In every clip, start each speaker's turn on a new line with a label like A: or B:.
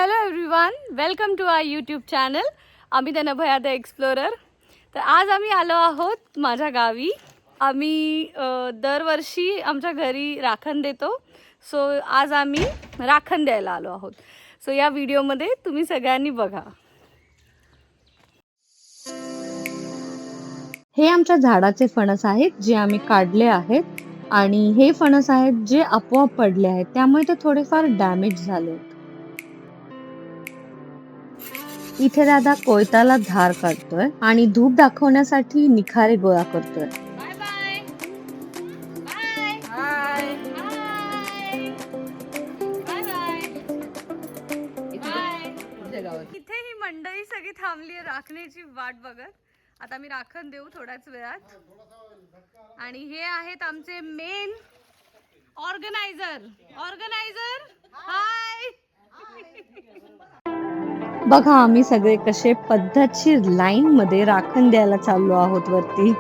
A: Hello everyone, welcome to our YouTube channel Amit आणि भया the explorer. तर आज आम्ही आलो आहोत माझ्या गावी. आम्ही दरवर्षी आमच्या घरी राखण देतो. सो आज आम्ही राखण द्यायला आलो आहोत. सो या व्हिडिओमध्ये तुम्ही सगळ्यांनी बघा.
B: हे आमच्या झाडाचे फणस आहेत जे आम्ही काढले आहेत आणि हे फणस आहेत जे आपोआप पडले आहेत, त्यामुळे ते थोडेफार डॅमेज झाले. इथे दादा कोयताला धार काढतोय आणि धूप दाखवण्यासाठी निखारे गोळा करतोय.
A: Bye bye bye hi bye bye bye. इथे ही मंडळी सगळी थांबली आहे राखण्याची वाट बघत. आता मी राखण देऊ थोड्याच वेळात. आणि हे आहेत आमचे मेन ऑर्गनायझर. हाय.
B: बघा आम्ही सगळे कसे पद्धतशीर लाईन मध्ये राखण द्यायला चाललो आहोत वरती.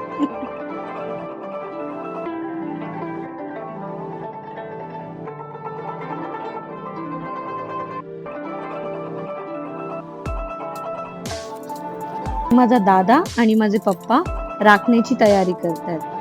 B: माझा दादा आणि माझे पप्पा राखण्याची तयारी करतात.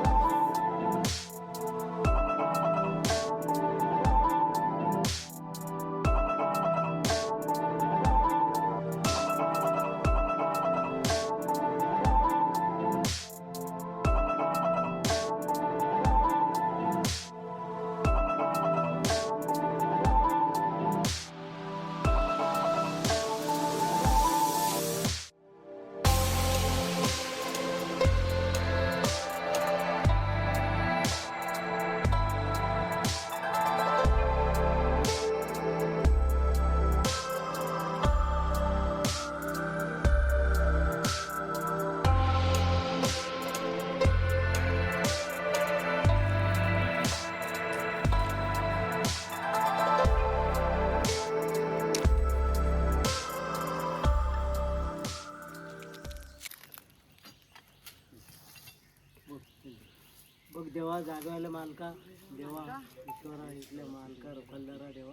C: बघ देवा, जागवायला मालका देवा, ईश्वरा इथल्या मालका रोखलदारा देवा,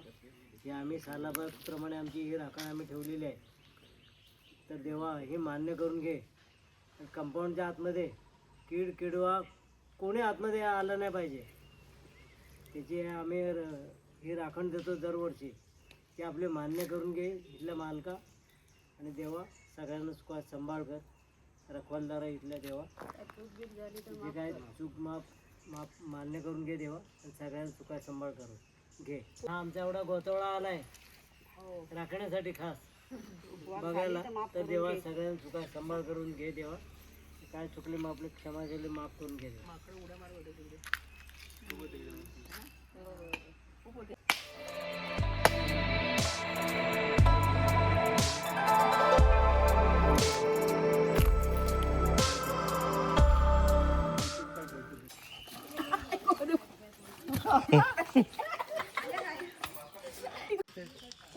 C: हे आम्ही सालाबादप्रमाणे आमची ही राखण आम्ही ठेवलेली आहे. तर देवा हे मान्य करून घे. कंपाऊंडच्या आतमध्ये किडवा कोणी आतमध्ये आलं नाही पाहिजे. त्याची आम्ही ही राखण देतो दरवर्षी. ते आपले मान्य करून घे इथल्या मालका. आणि देवा सगळ्यांना सुखात सांभाळ कर. रखवालदारा इथल्या देवा, जे काय चूक माफ मान्य करून घे देवा. आणि सगळ्यांना सुखात सांभाळ करून घे. हा आमचा एवढा गोतवळा आलाय राखण्यासाठी खास बघायला. तर देवा सगळ्यांना सुखात सांभाळ करून घे देवा. काय चुकले मग आपले क्षमा केले माफ करून घे देवा.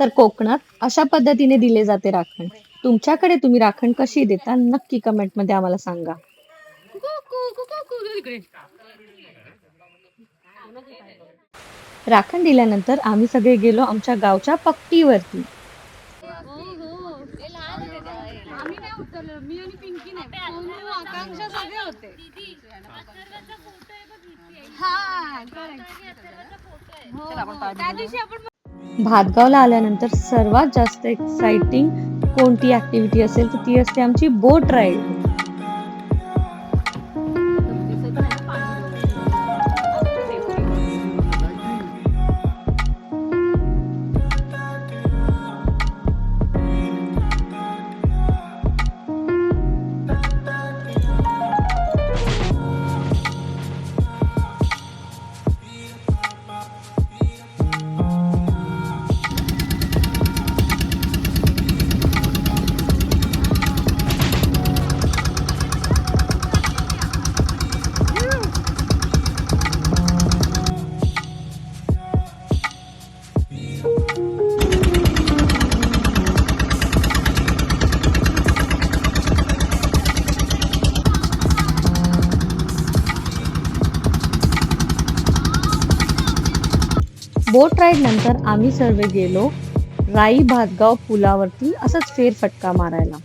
B: तर कोकणात अशा पद्धतीने दिले जाते राखण. तुमच्याकडे तुम्ही राखण कशी देता नक्की कमेंट मध्ये आम्हाला सांगा. राखण दिल्यानंतर आम्ही सगळे गेलो आमच्या गावच्या पट्टीवरती.
A: आम्ही नाही उतरलो, मी आणि पिंकी नाही, सोनू, आकांक्षा सगळे होते. हा त्या दिवशी आपण
B: भातगावला आल्यानंतर सर्वात जास्त एक्साइटिंग कोणती ऍक्टिव्हिटी असेल तर ती असते आमची बोट राईड. बोट राईड नंतर आम्ही सर्व गेलो राई भातगाव पुलावरती असाच फेरफटका मारायला.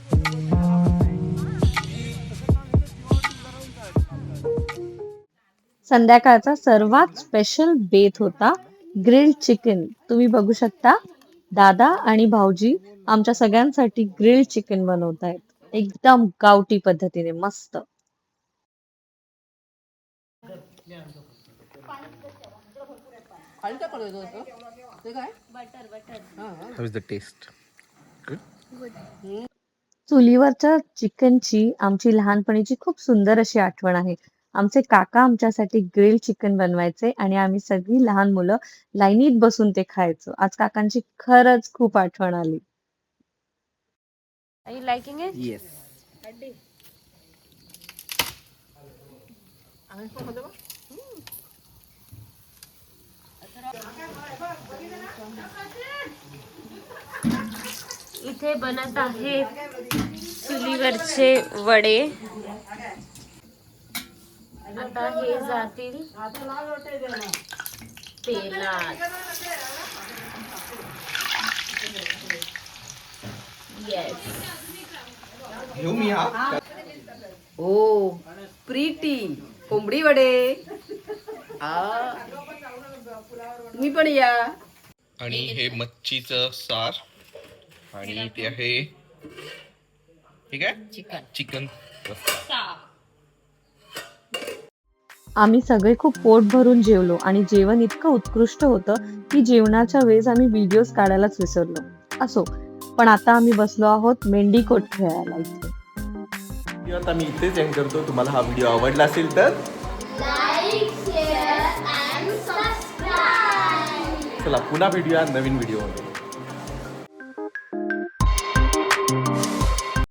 B: संध्याकाळचा सर्वात स्पेशल बेत होता ग्रिल्ड चिकन. तुम्ही बघू शकता दादा आणि भाऊजी आमच्या सगळ्यांसाठी ग्रिल्ड चिकन बनवतायत, एकदम गावठी पद्धतीने मस्त.
D: How is the taste? Good?
B: चुलीवरच्या चिकनची आमची लहानपणीची खूप सुंदर अशी आठवण आहे. आमचे काका आमच्यासाठी ग्रिल चिकन बनवायचे आणि आम्ही सगळी लहान मुलं लाईनीत बसून ते खायचो. आज काकांची खरंच खूप आठवण आली.
A: Are you liking it?
D: Yes.
A: इथे बनत आहे चुलीवरचे वडे. आता हे जातील तेलात. येस.
E: ओ प्रीटी कोंबडी वडे. तुम्ही पण या.
D: आणि हे मच्छीचं सार आणि ते आहे हे काय चिकन.
B: आम्ही सगळे खूप पोट भरून जेवलो आणि जेवण इतकं उत्कृष्ट होतं की जेवणाच्या वेळेस आम्ही व्हिडिओज काढायलाच विसरलो. असो, पण आता आम्ही बसलो आहोत मेंढीकोट खेळायला इथे.
F: व्हिडिओ आता मी इथेच एंड करतो. तुम्हाला हा व्हिडिओ आवडला असेल तर चला पुन्हा भेटूया नवीन व्हिडिओमध्ये.